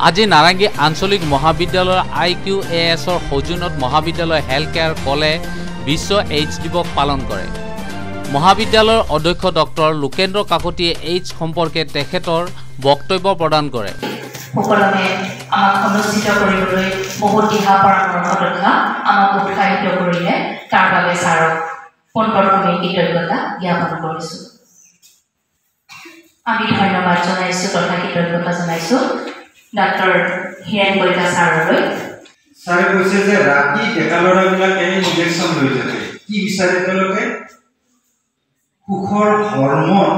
আজি নাৰাংগী আঞ্চলিক মহাবিদ্যালয়ৰ IQASৰ সৌজন্যত মহাবিদ্যালয় হেল্থ কেয়াৰ কলে বিশ্ব এইডছ দিৱস পালন কৰে। মহাবিদ্যালয়ৰ অধ্যক্ষ ডক্টৰ লোকেন্দ্ৰ কাকতিয়ে এইডছ সম্পৰ্কে তেখেতৰ বক্তব্য প্ৰদান কৰে। সকলোৱে আমাক অনুষ্ঠিত কৰিবলৈ বহুত দিহা পৰামৰ্শ তথা আমাক উৎসাহিত কৰিলে তাৰ বাবে ছাৰক পোনপ্ৰথমে কৃতজ্ঞতা জ্ঞাপন কৰিছোঁ। আমি ধন্যবাদ জনাইছোঁ তথা কৃতজ্ঞতা জনাইছোঁ ডাক্তৰ হিৰেণ কলিতা ছাৰলৈ। ছাৰে কৈছে যে ৰাতি ডেকা ল'ৰাবিলাকে ইনজেকশ্যন লৈ থাকে, কি বিচাৰে তেওঁলোকে? সুখৰ হৰমন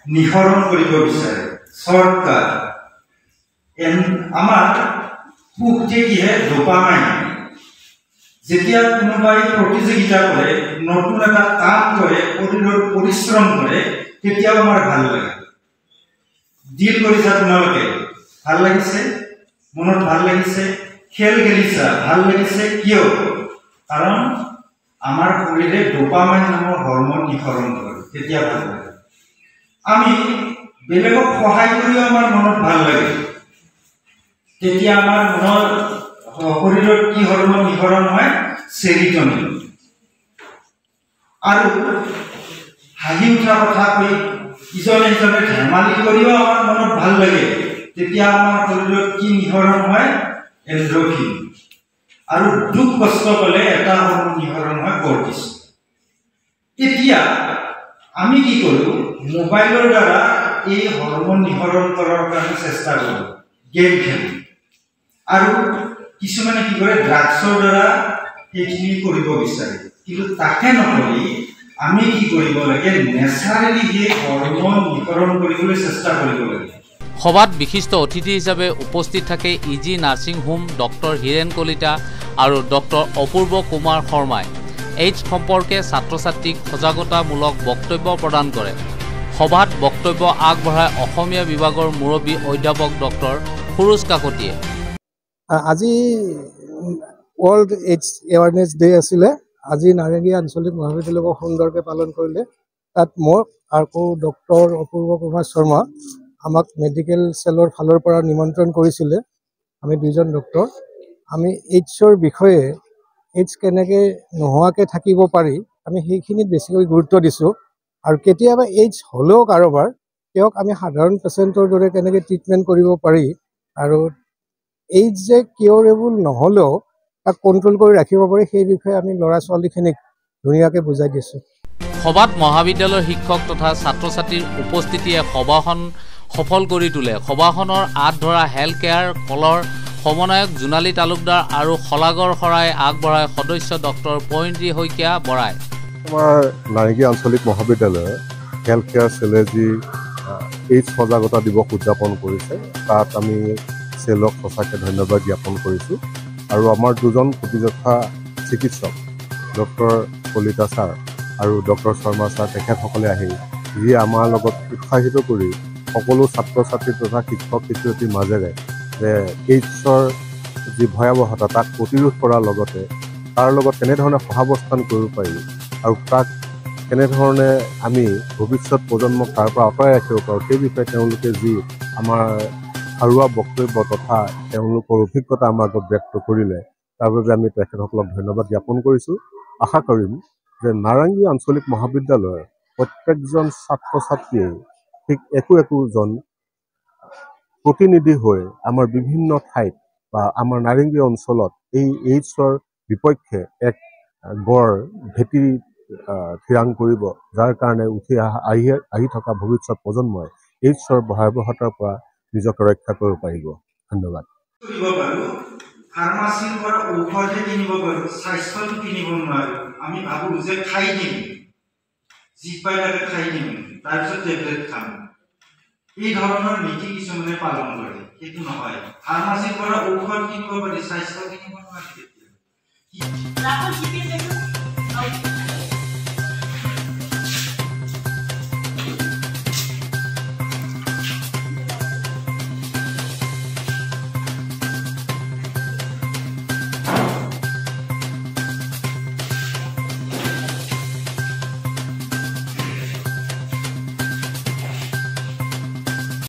নিঃসৰণ কৰিব বিচাৰে। চৰকাৰ আমাৰ সুখ যে কিহে? ডোপামাইন। যেতিয়া কোনোবাই প্ৰতিযোগিতা কৰে, নতুন এটা কাম কৰে, শৰীৰৰ পৰিশ্ৰম কৰে, তেতিয়াও আমাৰ ভাল লাগে। ডিল কৰিছা তোমালোকে, ভাল লাগিছে, মনত ভাল লাগিছে, খেল খেলিছা, ভাল লাগিছে। কিয়? কাৰণ আমাৰ শৰীৰে ডোপামাইন নামৰ হৰমন নিঃসৰণ কৰে, তেতিয়া ভাল লাগে। আমি বেলেগক সহায় কৰিও আমাৰ মনত ভাল লাগে, তেতিয়া আমাৰ মনৰ শৰীৰত কি হৰমন নিঃসৰণ হয়? চেৰিটনিন। আৰু হাঁহি উঠা কথা কৈ ইজনে সিজনে ধেমালি কৰিও আমাৰ মনত ভাল লাগে, তেতিয়া আমাৰ শৰীৰত কি নিঃসৰণ হয়? এণ্ড্ৰফিন। আৰু দুখ কষ্ট পালে এটা হৰমন নিঃসৰণ হয় কৰ্টিছল। এতিয়া আমি কি কৰোঁ? মোবাইলৰ দ্বাৰা এই হৰমন নিঃসৰণ কৰাৰ কাৰণে চেষ্টা কৰোঁ, গেম খেলোঁ। আৰু কিছুমানে কি কৰে? ড্ৰাগছৰ দ্বাৰা সেইখিনি কৰিব বিচাৰে। কিন্তু তাকে নকৰি আমি কি কৰিব লাগে? নেচাৰেলি সেই হৰমন নিঃসৰণ কৰিবলৈ চেষ্টা কৰিব লাগে। সভাত বিশিষ্ট অতিথি হিচাপে উপস্থিত থাকে easy nursing home doctor Hiren Kalita আৰু ডক্টৰ অপূৰ্ব কুমাৰ শৰ্মাই এইডছ সম্পৰ্কে ছাত্ৰ ছাত্ৰীক সজাগতামূলক বক্তব্য প্ৰদান কৰে। সভাত বক্তব্য আগবঢ়াই অসমীয়া বিভাগৰ মুৰব্বী অধ্যাপক ডক্টৰ সুৰুজ কাকতিয়ে। আজি ৱৰ্ল্ড এইডছ এৱাৰনেছ ডে আছিলে। আজি নাৰেংগী আঞ্চলিক মহাবিদ্যালয় সুন্দৰকৈ পালন কৰিলে। তাত মোক আৰু ডক্টৰ অপূৰ্ব কুমাৰ শৰ্মা আমাক মেডিকেল চেলৰ ফালৰ পৰা নিমন্ত্ৰণ কৰিছিলে। আমি দুজন ডক্টৰ, আমি এইডছৰ বিষয়ে, এইডছ কেনেকৈ নোহোৱাকৈ থাকিব পাৰি, আমি সেইখিনিত বেছিকৈ গুৰুত্ব দিছোঁ। আৰু কেতিয়াবা এইডছ হ'লেও কাৰোবাৰ, তেওঁক আমি সাধাৰণ পেচেণ্টৰ দৰে কেনেকৈ ট্ৰিটমেণ্ট কৰিব পাৰি, আৰু এইডছ যে কিয়ৰেবল নহ'লেও তাক কণ্ট্ৰল কৰি ৰাখিব পাৰি, সেই বিষয়ে আমি ল'ৰা ছোৱালীখিনিক ধুনীয়াকৈ বুজাই দিছোঁ। সভাত মহাবিদ্যালয়ৰ শিক্ষক তথা ছাত্ৰ ছাত্ৰীৰ উপস্থিতিয়ে সভাখন সফল কৰি তোলে। সভাখনৰ আঁত ধৰা হেল্থ কেয়াৰ কলৰ সমন্বয়ক জোনালী তালুকদাৰ আৰু শলাগৰ শৰাই আগবঢ়াই সদস্য ডক্টৰ পইণ্টী শইকীয়া বৰাই। আমাৰ নাৰেংগী আঞ্চলিক মহাবিদ্যালয়ৰ হেল্থ কেয়াৰ চেলে যি এইডছ সজাগতা দিৱস উদযাপন কৰিছে, তাত আমি চেলক সঁচাকৈ ধন্যবাদ জ্ঞাপন কৰিছোঁ। আৰু আমাৰ দুজন প্ৰতিযোদ্ধা চিকিৎসক ডক্টৰ কলিতা ছাৰ আৰু ডক্টৰ শৰ্মা ছাৰ, তেখেতসকলে আহি যি আমাৰ লগত উৎসাহিত কৰি সকলো ছাত্ৰ ছাত্ৰী তথা শিক্ষক শিক্ষয়িত্ৰীৰ মাজেৰে যে এইডছৰ যি ভয়াৱহতা তাক প্ৰতিৰোধ কৰাৰ লগতে তাৰ লগত কেনেধৰণে সহাৱস্থান কৰিব পাৰি আৰু তাক কেনেধৰণে আমি ভৱিষ্যত প্ৰজন্মক তাৰ পৰা আঁতৰাই ৰাখিব পাৰোঁ, সেই বিষয়ে তেওঁলোকে যি আমাৰ সাৰুৱা বক্তব্য তথা তেওঁলোকৰ অভিজ্ঞতা আমাৰ আগত ব্যক্ত কৰিলে, তাৰ বাবে আমি তেখেতসকলক ধন্যবাদ জ্ঞাপন কৰিছোঁ। আশা কৰিম যে নাৰেংগী আঞ্চলিক মহাবিদ্যালয়ৰ প্ৰত্যেকজন ছাত্ৰ ছাত্ৰীয়ে ঠিক একোজন প্ৰতিনিধি হৈ আমাৰ বিভিন্ন ঠাইত বা আমাৰ নাৰেংগী অঞ্চলত এই এইডছৰ বিপক্ষে এক গড় ভেটি থিৰাং কৰিব, যাৰ কাৰণে উঠি আহি থকা ভৱিষ্যত প্ৰজন্মই এইডছৰ ভয়াৱহতাৰ পৰা নিজকে ৰক্ষা কৰিব পাৰিব। ধন্যবাদ। ফাৰ্মাচীৰ পৰা ঔষধে কিনিব পাৰোঁ, স্বাস্থ্যটো কিনিব নোৱাৰোঁ। আমি ভাবোঁ যে খাই দিম, যি পাই তাকে খাই দিম, তাৰপিছত টেবলেট খাম। এই ধৰণৰ নীতি কিছুমানে পালন কৰে, সেইটো নহয়। ফাৰ্মাচীৰ পৰা ঔষধ কিনিব পাৰি, স্বাস্থ্য কিনিব নোৱাৰি।